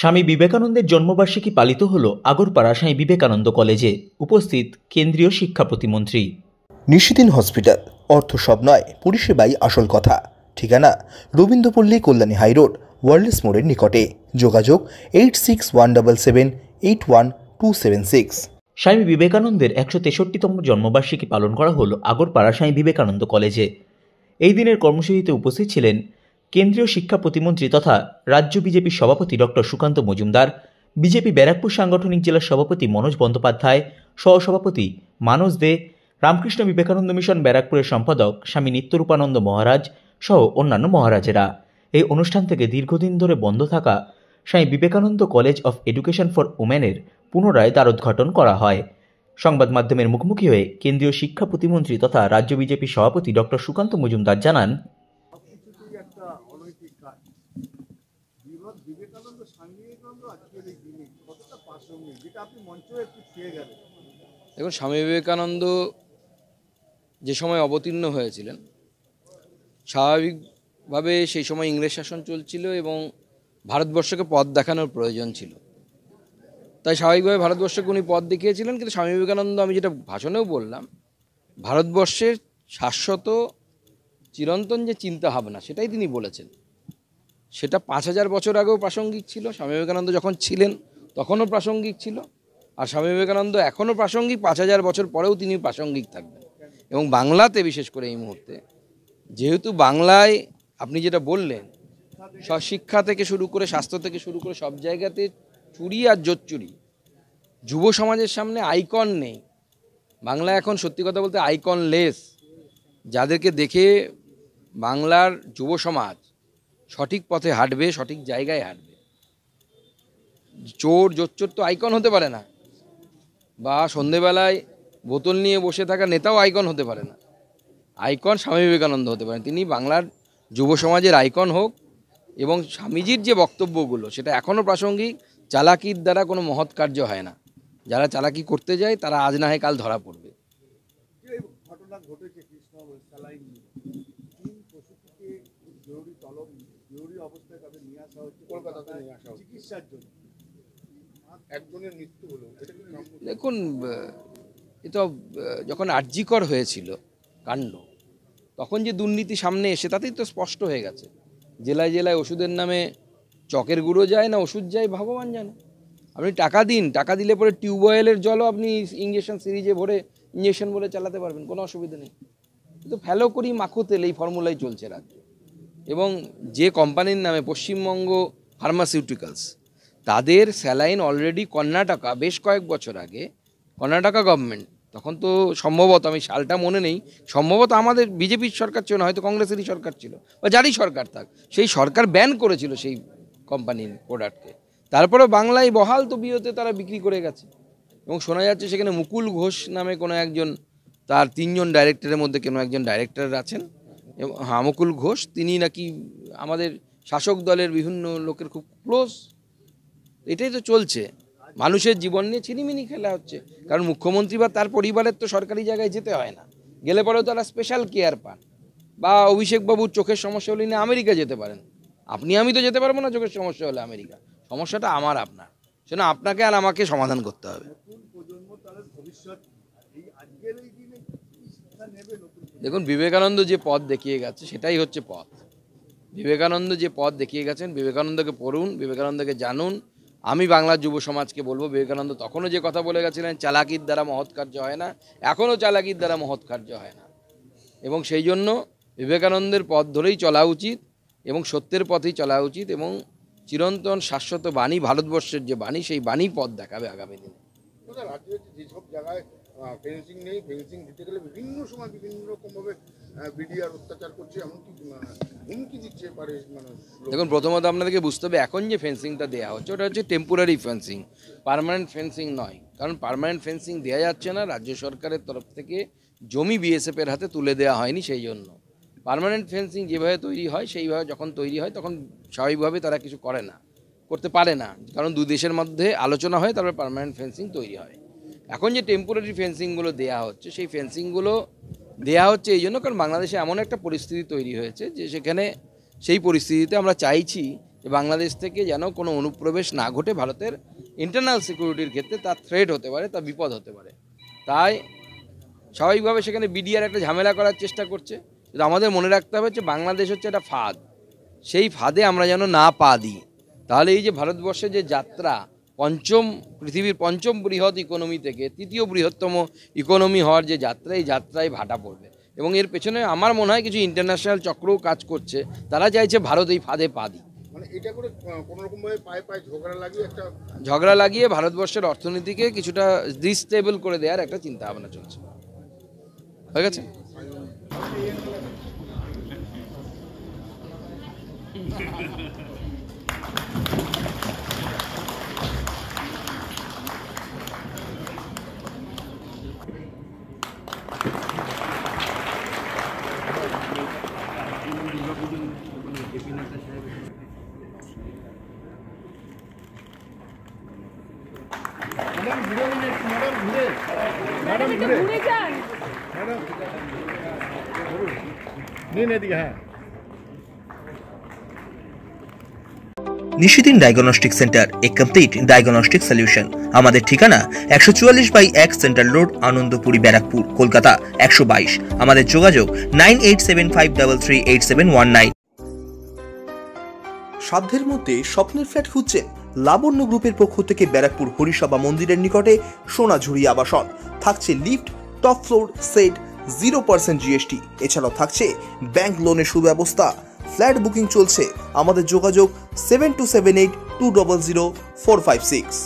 স্বামী বিবেকানন্দের জন্মবার্ষিকী পালিত হল আগরপাড়া স্বামী বিবেকানন্দ কলেজে। উপস্থিত কেন্দ্রীয় শিক্ষা প্রতিমন্ত্রী। নিশিদিন হসপিটাল, অর্থ সব নয়, পরিষেবাই আসল কথা। ঠিকানা রবীন্দ্রপল্লী, কল্যাণী হাইরোড, ওয়ার্ল্ডস মোড়ের নিকটে। যোগাযোগ 8617781276। স্বামী বিবেকানন্দের 163তম জন্মবার্ষিকী পালন করা হল আগরপাড়া স্বামী বিবেকানন্দ কলেজে। এই দিনের কর্মসূচিতে উপস্থিত ছিলেন কেন্দ্রীয় শিক্ষা প্রতিমন্ত্রী তথা রাজ্য বিজেপির সভাপতি ডক্টর সুকান্ত মজুমদার, বিজেপি ব্যারাকপুর সাংগঠনিক জেলার সভাপতি মনোজ বন্দ্যোপাধ্যায়, সহসভাপতি মানস দে, রামকৃষ্ণ বিবেকানন্দ মিশন ব্যারাকপুরের সম্পাদক স্বামী নিত্যরূপানন্দ মহারাজ সহ অন্যান্য মহারাজেরা। এই অনুষ্ঠান থেকে দীর্ঘদিন ধরে বন্ধ থাকা Swami Vivekananda college of education for উমেনের পুনরায় দ্বারোদ্ঘাটন করা হয়। সংবাদ মাধ্যমের মুখোমুখি হয়ে কেন্দ্রীয় শিক্ষা প্রতিমন্ত্রী তথা রাজ্য বিজেপির সভাপতি ডক্টর সুকান্ত মজুমদার জানান, দেখুন, স্বামী বিবেকানন্দ যে সময় অবতীর্ণ হয়েছিলেন, স্বাভাবিকভাবে সেই সময় ইংরেজ শাসন চলছিল এবং ভারতবর্ষকে পথ দেখানোর প্রয়োজন ছিল। তাই স্বাভাবিকভাবে ভারতবর্ষকে উনি পথ দেখিয়েছিলেন। কিন্তু স্বামী বিবেকানন্দ, আমি যেটা ভাষণেও বললাম, ভারতবর্ষের শাশ্বত চিরন্তন যে চিন্তা ভাবনা সেটাই তিনি বলেছেন। সেটা 5000 বছর আগেও প্রাসঙ্গিক ছিল, স্বামী বিবেকানন্দ যখন ছিলেন তখনও প্রাসঙ্গিক ছিল, আর স্বামী বিবেকানন্দ এখনও প্রাসঙ্গিক, 5000 বছর পরেও তিনি প্রাসঙ্গিক থাকবেন। এবং বাংলাতে বিশেষ করে এই মুহূর্তে, যেহেতু বাংলায় আপনি যেটা বললেন, শিক্ষা থেকে শুরু করে স্বাস্থ্য থেকে শুরু করে সব জায়গাতে চুরি আর জোচ্চুরি, যুব সমাজের সামনে আইকন নেই। বাংলা এখন সত্যি কথা বলতে আইকনলেস। যাদেরকে দেখে বাংলার যুব সমাজ সঠিক পথে হাঁটবে, সঠিক জায়গায় হাঁটবে। চোর জোচ্চোর তো আইকন হতে পারে না, বা সন্ধেবেলায় বোতল নিয়ে বসে থাকা নেতাও আইকন হতে পারে না। আইকন স্বামী বিবেকানন্দ হতে পারেন। তিনি বাংলার যুব সমাজের আইকন হোক, এবং স্বামীজির যে বক্তব্যগুলো সেটা এখনও প্রাসঙ্গিক। চালাকির দ্বারা কোনো মহৎ কার্য হয় না। যারা চালাকি করতে যায় তারা আজ না হয় কাল ধরা পড়বে। দেখুন, এটা যখন আরজিকর হয়েছিল কাণ্ড, তখন যে দুর্নীতি সামনে এসে তাতেই তো স্পষ্ট হয়ে গেছে। জেলায় জেলায় ওষুধের নামে চকের গুঁড়ো যায় না ওষুধ যায় ভগবান জানে। আপনি টাকা দিন, টাকা দিলে পরে টিউবওয়েলের জলও আপনি ইঞ্জেকশন সিরিজে ভরে ইঞ্জেকশন বলে চালাতে পারবেন, কোনো অসুবিধা নেই। কিন্তু ফ্যালো করি মাখো তেল, এই ফর্মুলাই চলছে রাজ্যে। এবং যে কোম্পানির নামে পশ্চিমবঙ্গ ফার্মাসিউটিক্যালস, তাদের স্যালাইন অলরেডি কর্ণাটকা, বেশ কয়েক বছর আগে কর্ণাটকা গভর্নমেন্ট, তখন তো সম্ভবত, আমি সালটা মনে নেই, সম্ভবত আমাদের বিজেপির সরকার ছিল না, হয়তো কংগ্রেসেরই সরকার ছিল, বা যারই সরকার থাক, সেই সরকার ব্যান করেছিল সেই কোম্পানির প্রোডাক্টকে। তারপরে বাংলায় বহাল তবিয়তে তারা বিক্রি করে গেছে। এবং শোনা যাচ্ছে সেখানে মুকুল ঘোষ নামে কোনো একজন, তার 3 জন ডাইরেক্টরের মধ্যে কোনো একজন ডাইরেক্টর আছেন, এবং মুকুল ঘোষ, তিনি নাকি আমাদের শাসক দলের বিভিন্ন লোকের খুব ক্লোজ। এটাই তো চলছে, মানুষের জীবন নিয়ে ছিনিমিনি খেলা হচ্ছে। কারণ মুখ্যমন্ত্রী বা তার পরিবারের তো সরকারি জায়গায় যেতে হয় না, গেলে পরেও তারা স্পেশাল কেয়ার পান। বা অভিষেকবাবুর চোখের সমস্যা হলে না আমেরিকা যেতে পারেন, আপনি আমি তো যেতে পারবো না চোখের সমস্যা হলে আমেরিকা। সমস্যাটা আমার আপনার, সেটা আপনাকে আর আমাকে সমাধান করতে হবে। দেখুন, বিবেকানন্দ যে পথ দেখিয়ে গেছে সেটাই হচ্ছে পথ। বিবেকানন্দ যে পথ দেখিয়ে গেছেন, বিবেকানন্দকে পড়ুন, বিবেকানন্দকে জানুন। আমি বাংলার যুব সমাজকে বলবো, বিবেকানন্দ তখনও যে কথা বলে গেছিলেন, চালাকির দ্বারা মহৎ কার্য হয় না, এখনও চালাকির দ্বারা মহৎ কার্য হয় না। এবং সেই জন্য বিবেকানন্দের পথ ধরেই চলা উচিত, এবং সত্যের পথেই চলা উচিত, এবং চিরন্তন শাশ্বত বাণী, ভারতবর্ষের যে বাণী, সেই বাণী পথ দেখাবে আগামী দিনে। যেসব জায়গায় ফেন্সিং নেই, ফেন্সিং দিতে গেলে বিভিন্ন সময় বিভিন্ন রকমভাবে বিডিআর অত্যাচার করছে, এমনকি হুমকি দিচ্ছে পারে মানুষ। দেখুন, প্রথমত আপনাদেরকে বুঝতে হবে, এখন যে ফেন্সিংটা দেওয়া হচ্ছে ওটা হচ্ছে টেম্পোরারি ফেন্সিং, পার্মানেন্ট ফেন্সিং নয়। কারণ পার্মানেন্ট ফেন্সিং দেওয়া যাচ্ছে না, রাজ্য সরকারের তরফ থেকে জমি বিএসএফের হাতে তুলে দেওয়া হয়নি। সেই জন্য পার্মানেন্ট ফেন্সিং যেভাবে তৈরি হয়, সেইভাবে যখন তৈরি হয় তখন স্বাভাবিকভাবে তারা কিছু করে না, করতে পারে না। কারণ দুই দেশের মধ্যে আলোচনা হয়, তারপরে পার্মানেন্ট ফেন্সিং তৈরি হয়। এখন যে টেম্পোরারি ফেন্সিংগুলো দেওয়া হচ্ছে, সেই ফেন্সিংগুলো দেওয়া হচ্ছে এই জন্য, কারণ বাংলাদেশে এমন একটা পরিস্থিতি তৈরি হয়েছে যে সেখানে সেই পরিস্থিতিতে আমরা চাইছি যে বাংলাদেশ থেকে যেন কোনো অনুপ্রবেশ না ঘটে ভারতের ইন্টারনাল সিকিউরিটির ক্ষেত্রে তার থ্রেট হতে পারে, তার বিপদ হতে পারে। তাই স্বাভাবিকভাবে সেখানে বিডিআর একটা ঝামেলা করার চেষ্টা করছে। কিন্তু আমাদের মনে রাখতে হবে যে বাংলাদেশ হচ্ছে একটা ফাঁদ, সেই ফাঁদে আমরা যেন না পা দিই। তাহলে এই যে ভারতবর্ষের যে যাত্রা পৃথিবীর পঞ্চম বৃহৎ ইকোনমি থেকে তৃতীয় বৃহত্তম ইকোনমি হওয়ার যে যাত্রা, এই যাত্রায় ভাটা পড়বে। এবং এর পেছনে আমার মনে হয় কিছু ইন্টারন্যাশনাল চক্রও কাজ করছে, তারা চাইছে ভারত এই ফাঁদে পা দিই। মানে এটা করে কোনো রকমভাবে পায়ে পায়ে ঝগড়া লাগিয়ে ভারতবর্ষের অর্থনীতিকে কিছুটা ডিস্টেবল করে দেওয়ার একটা চিন্তা ভাবনা চলছে। হয়ে গেছে। নিশিদিন ডায়াগনস্টিক সেন্টার, এ কমপ্লিট ডায়াগনস্টিক সলিউশন। আমাদের ঠিকানা 144/1 সেন্ট্রাল রোড, আনন্দপুরি, ব্যারাকপুর, কলকাতা 122। আমাদের যোগাযোগ 9875338719। সাধ্যের মধ্যে স্বপ্নের ফ্ল্যাট খুঁজছেন? লাবণ্য গ্রুপের পক্ষ থেকে ব্যারাকপুর হরিসভা মন্দিরের নিকটে সোনাঝুরি আবাসন। থাকছে lift, top floor, set, 0% GST। এছাড়াও থাকছে ব্যাংক লোনের সুব্যবস্থা। ফ্ল্যাট বুকিং চলছে। আমাদের যোগাযোগ 7278200456।